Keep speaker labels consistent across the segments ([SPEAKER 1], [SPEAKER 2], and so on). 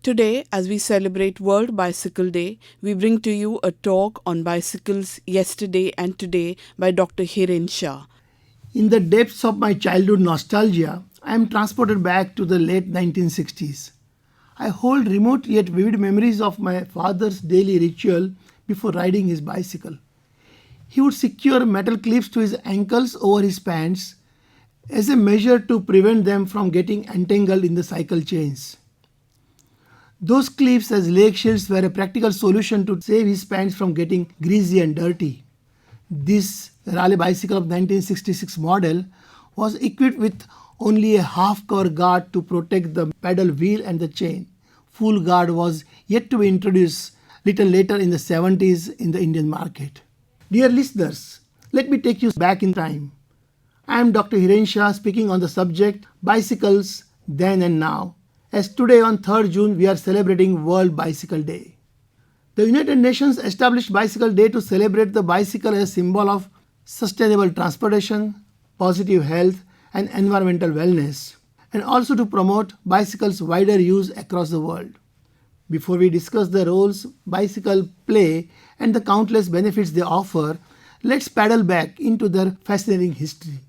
[SPEAKER 1] Today, as we celebrate World Bicycle Day, we bring to you a talk on bicycles yesterday and today by Dr. Hiren Shah.
[SPEAKER 2] In the depths of my childhood nostalgia, I am transported back to the late 1960s. I hold remote yet vivid memories of my father's daily ritual before riding his bicycle. He would secure metal clips to his ankles over his pants as a measure to prevent them from getting entangled in the cycle chains. Those clips as leg shields were a practical solution to save his pants from getting greasy and dirty. This Raleigh bicycle of 1966 model was equipped with only a half cover guard to protect the pedal wheel and the chain. Full guard was yet to be introduced little later in the 70s in the Indian market. Dear listeners, let me take you back in time. I am Dr. Hiren Shah speaking on the subject bicycles then and now. As today on 3rd June we are celebrating World Bicycle Day. The United Nations established Bicycle Day to celebrate the bicycle as a symbol of sustainable transportation, positive health, and environmental wellness, and also to promote bicycles' wider use across the world. Before we discuss the roles bicycles play and the countless benefits they offer, let's paddle back into their fascinating history.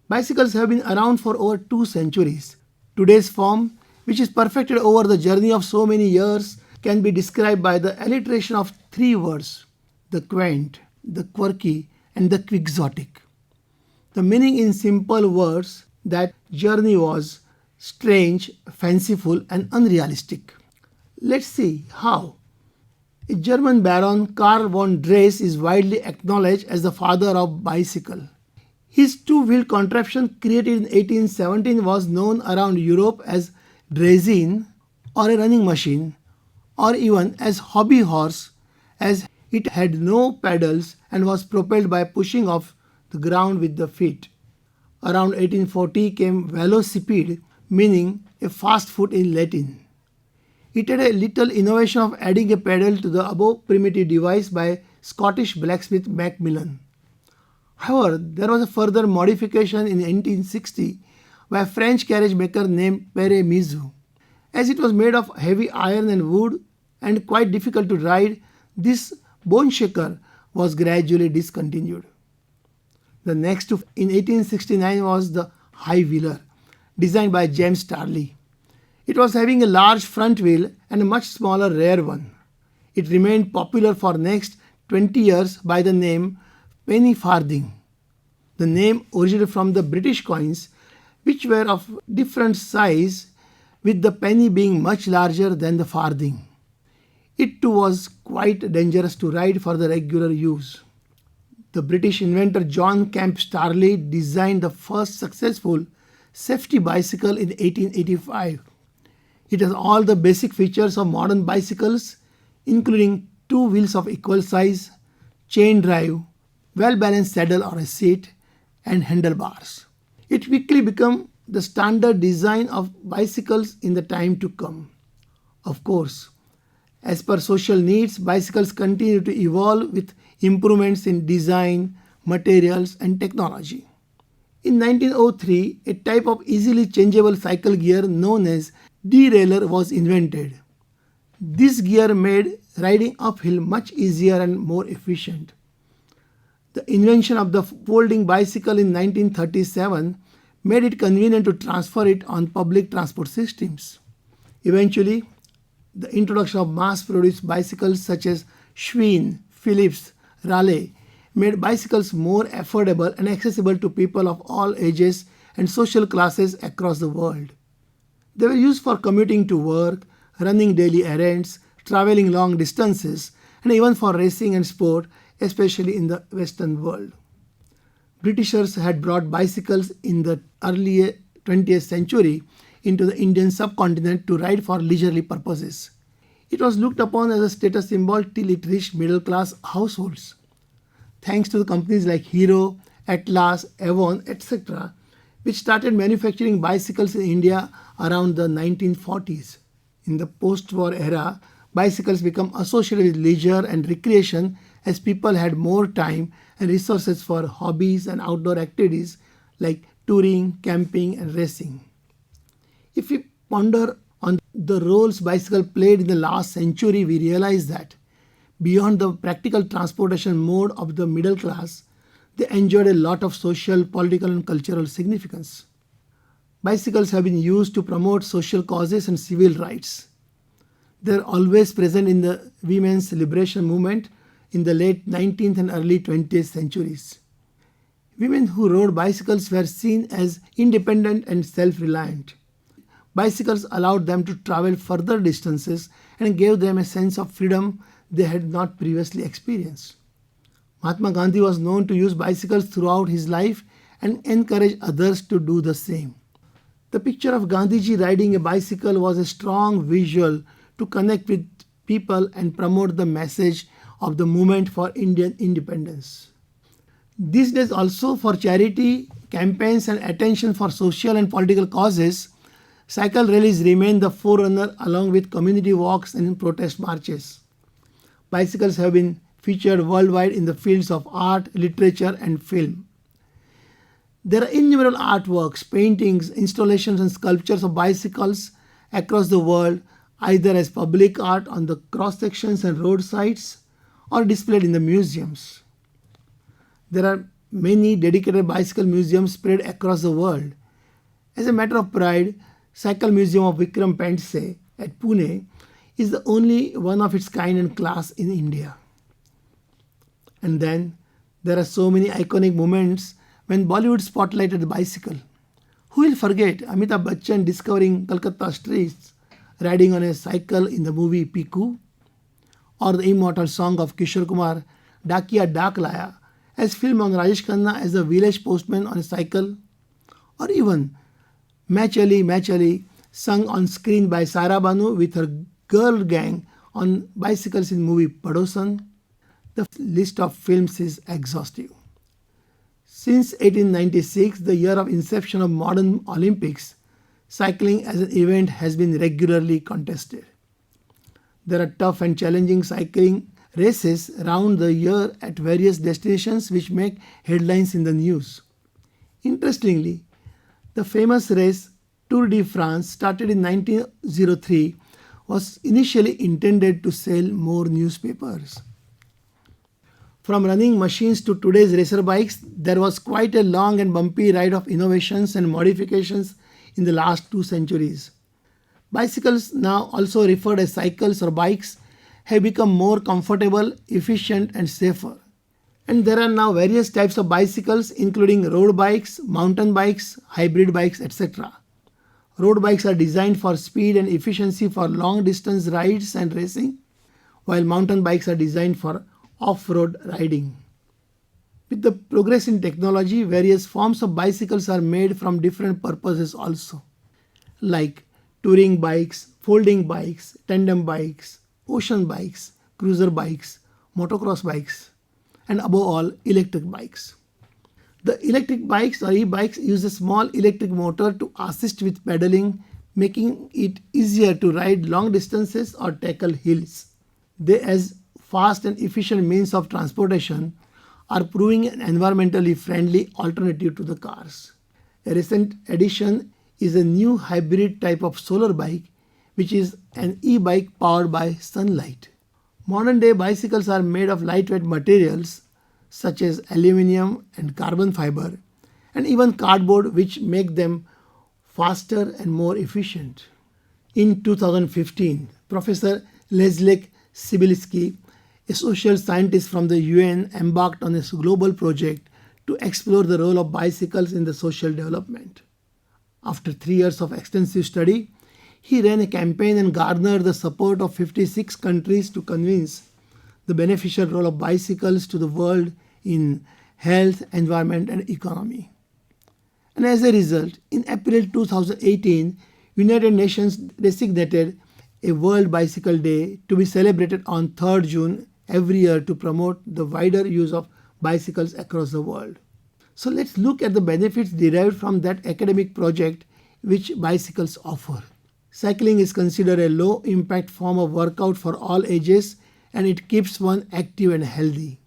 [SPEAKER 2] Bicycles have been around for over 2 centuries. Today's form, which is perfected over the journey of so many years, can be described by the alliteration of 3 words: the quaint, the quirky, and the quixotic. The meaning in simple words that journey was strange, fanciful, and unrealistic. Let's see how. A German baron, Karl von Drais, is widely acknowledged as the father of bicycle. His two-wheeled contraption created in 1817 was known around Europe as draisine or a running machine, or even as hobby horse, as it had no pedals and was propelled by pushing off the ground with the feet. Around 1840 came velocipede, meaning a fast foot in Latin. It had a little innovation of adding a pedal to the above primitive device by Scottish blacksmith Macmillan. However, there was a further modification in 1860 by a French carriage maker named Pere Mizou. As it was made of heavy iron and wood and quite difficult to ride, this bone shaker was gradually discontinued. The next in 1869 was the high wheeler, designed by James Starley. It was having a large front wheel and a much smaller rear one. It remained popular for next 20 years by the name penny farthing. The name originated from the British coins, which were of different size, with the penny being much larger than the farthing. It too was quite dangerous to ride for the regular use. The British inventor John Kemp Starley designed the first successful safety bicycle in 1885. It has all the basic features of modern bicycles, including 2 wheels of equal size, chain drive, well-balanced saddle or a seat, and handlebars. It quickly became the standard design of bicycles in the time to come. Of course, as per social needs, bicycles continue to evolve with improvements in design, materials, and technology. In 1903, a type of easily changeable cycle gear known as derailleur was invented. This gear made riding uphill much easier and more efficient. The invention of the folding bicycle in 1937 made it convenient to transfer it on public transport systems. Eventually, the introduction of mass-produced bicycles such as Schwinn, Philips, Raleigh made bicycles more affordable and accessible to people of all ages and social classes across the world. They were used for commuting to work, running daily errands, traveling long distances, and even for racing and sport, especially in the Western world. Britishers had brought bicycles in the early 20th century into the Indian subcontinent to ride for leisurely purposes. It was looked upon as a status symbol till it reached middle-class households. Thanks to the companies like Hero, Atlas, Avon, etc., which started manufacturing bicycles in India around the 1940s. In the post-war era, bicycles became associated with leisure and recreation as people had more time and resources for hobbies and outdoor activities like touring, camping, and racing. If we ponder on the roles bicycle played in the last century, we realize that beyond the practical transportation mode of the middle class, they enjoyed a lot of social, political, and cultural significance. Bicycles have been used to promote social causes and civil rights. They are always present in the women's liberation movement in the late 19th and early 20th centuries. Women who rode bicycles were seen as independent and self-reliant. Bicycles allowed them to travel further distances and gave them a sense of freedom they had not previously experienced. Mahatma Gandhi was known to use bicycles throughout his life and encourage others to do the same. The picture of Gandhiji riding a bicycle was a strong visual to connect with people and promote the message of the movement for Indian independence. These days also, for charity, campaigns and attention for social and political causes, cycle rallies remain the forerunner along with community walks and protest marches. Bicycles have been featured worldwide in the fields of art, literature and film. There are innumerable artworks, paintings, installations and sculptures of bicycles across the world, either as public art on the cross-sections and roadsides or displayed in the museums. There are many dedicated bicycle museums spread across the world. As a matter of pride, Cycle Museum of Vikram Pendse at Pune is the only one of its kind and class in India. And then there are so many iconic moments when Bollywood spotlighted the bicycle. Who will forget Amitabh Bachchan discovering Kolkata streets riding on a cycle in the movie Piku, or the immortal song of Kishore Kumar, Dakiya Dak Laya, as filmed on Rajesh Khanna as a village postman on a cycle, or even Machali, sung on screen by Sara Banu with her girl gang on bicycles in movie Padosan. The list of films is exhaustive. Since 1896, the year of inception of modern Olympics, cycling as an event has been regularly contested. There are tough and challenging cycling races around the year at various destinations which make headlines in the news. Interestingly, the famous race Tour de France, started in 1903, was initially intended to sell more newspapers. From running machines to today's racer bikes, there was quite a long and bumpy ride of innovations and modifications in the last 2 centuries. Bicycles, now also referred as cycles or bikes, have become more comfortable, efficient and safer. And there are now various types of bicycles including road bikes, mountain bikes, hybrid bikes, etc. Road bikes are designed for speed and efficiency for long distance rides and racing, while mountain bikes are designed for off-road riding. With the progress in technology, various forms of bicycles are made from different purposes also, like touring bikes, folding bikes, tandem bikes, ocean bikes, cruiser bikes, motocross bikes, and above all, electric bikes. The electric bikes or e-bikes use a small electric motor to assist with pedaling, making it easier to ride long distances or tackle hills. They, as fast and efficient means of transportation, are proving an environmentally friendly alternative to the cars. A recent addition is a new hybrid type of solar bike, which is an e-bike powered by sunlight. Modern day bicycles are made of lightweight materials such as aluminium and carbon fiber, and even cardboard, which make them faster and more efficient. In 2015, Professor Leszek Sibilski, a social scientist from the UN, embarked on a global project to explore the role of bicycles in the social development. After 3 years of extensive study, he ran a campaign and garnered the support of 56 countries to convince the beneficial role of bicycles to the world in health, environment and economy. And as a result, in April 2018, United Nations designated a World Bicycle Day to be celebrated on 3rd June every year to promote the wider use of bicycles across the world. So let's look at the benefits derived from that academic project which bicycles offer. Cycling is considered a low-impact form of workout for all ages, and it keeps one active and healthy.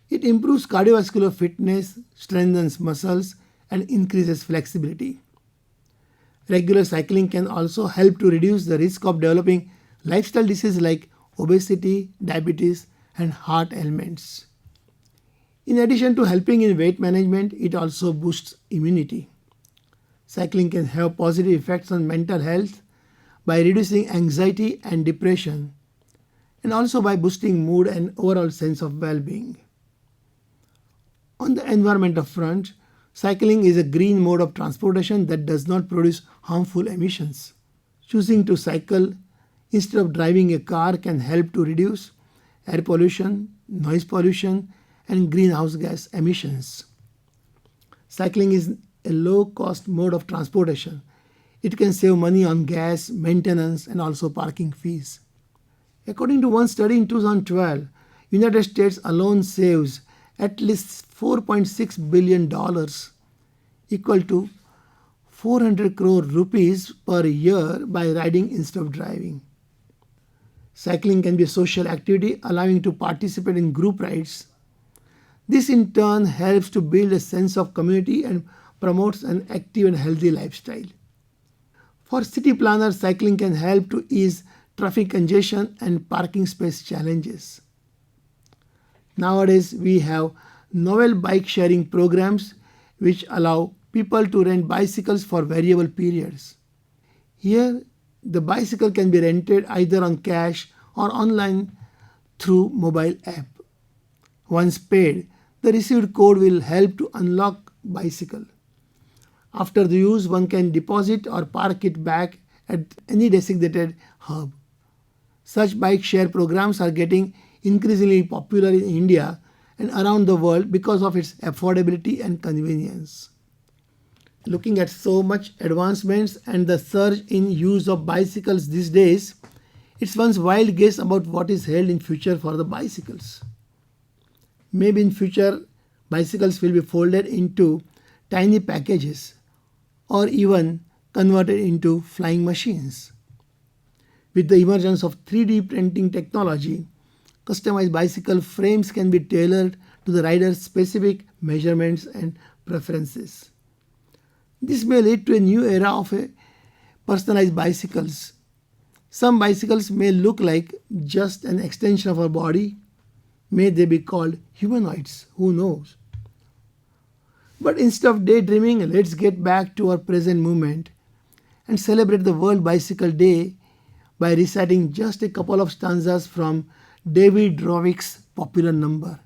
[SPEAKER 2] It improves cardiovascular fitness, strengthens muscles, and increases flexibility. Regular cycling can also help to reduce the risk of developing lifestyle diseases like obesity, diabetes, and heart ailments. In addition to helping in weight management, it also boosts immunity. Cycling can have positive effects on mental health by reducing anxiety and depression, and also by boosting mood and overall sense of well-being. On the environmental front, cycling is a green mode of transportation that does not produce harmful emissions. Choosing to cycle instead of driving a car can help to reduce air pollution, noise pollution, and greenhouse gas emissions. Cycling is a low-cost mode of transportation. It can save money on gas, maintenance, and also parking fees. According to one study in 2012, United States alone saves at least $4.6 billion, equal to 400 crore rupees per year by riding instead of driving. Cycling can be a social activity allowing to participate in group rides. This in turn helps to build a sense of community and promotes an active and healthy lifestyle. For city planners, cycling can help to ease traffic congestion and parking space challenges. Nowadays, we have novel bike sharing programs which allow people to rent bicycles for variable periods. Here, the bicycle can be rented either on cash or online through mobile app. Once paid, the received code will help to unlock bicycle. After the use, one can deposit or park it back at any designated hub. Such bike share programs are getting increasingly popular in India and around the world because of its affordability and convenience. Looking at so much advancements and the surge in use of bicycles these days, it's one's wild guess about what is held in future for the bicycles. Maybe in future, bicycles will be folded into tiny packages or even converted into flying machines. With the emergence of 3D printing technology, customized bicycle frames can be tailored to the rider's specific measurements and preferences. This may lead to a new era of personalized bicycles. Some bicycles may look like just an extension of our body. May they be called humanoids, who knows? But instead of daydreaming, let's get back to our present moment and celebrate the World Bicycle Day by reciting just a couple of stanzas from David Rovick's popular number.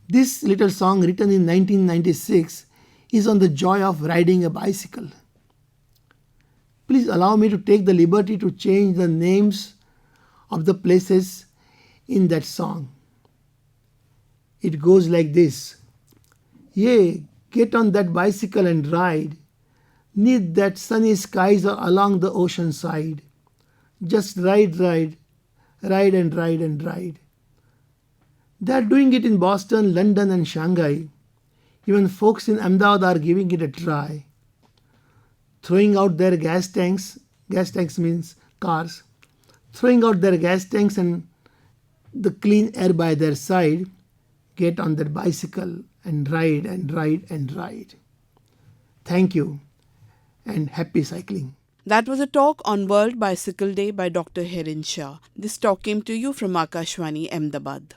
[SPEAKER 2] This little song, written in 1996, is on the joy of riding a bicycle. Please allow me to take the liberty to change the names of the places in that song. It goes like this. Yea, get on that bicycle and ride, 'neath that sunny skies or along the ocean side. Just ride, ride, ride and ride and ride. They're doing it in Boston, London and Shanghai. Even folks in Ahmedabad are giving it a try. Throwing out their gas tanks means cars, throwing out their gas tanks and the clean air by their side, get on that bicycle and ride and ride and ride. Thank you and happy cycling.
[SPEAKER 1] That was a talk on World Bicycle Day by Dr. Hiren Shah. This talk came to you from Akashvani, Ahmedabad.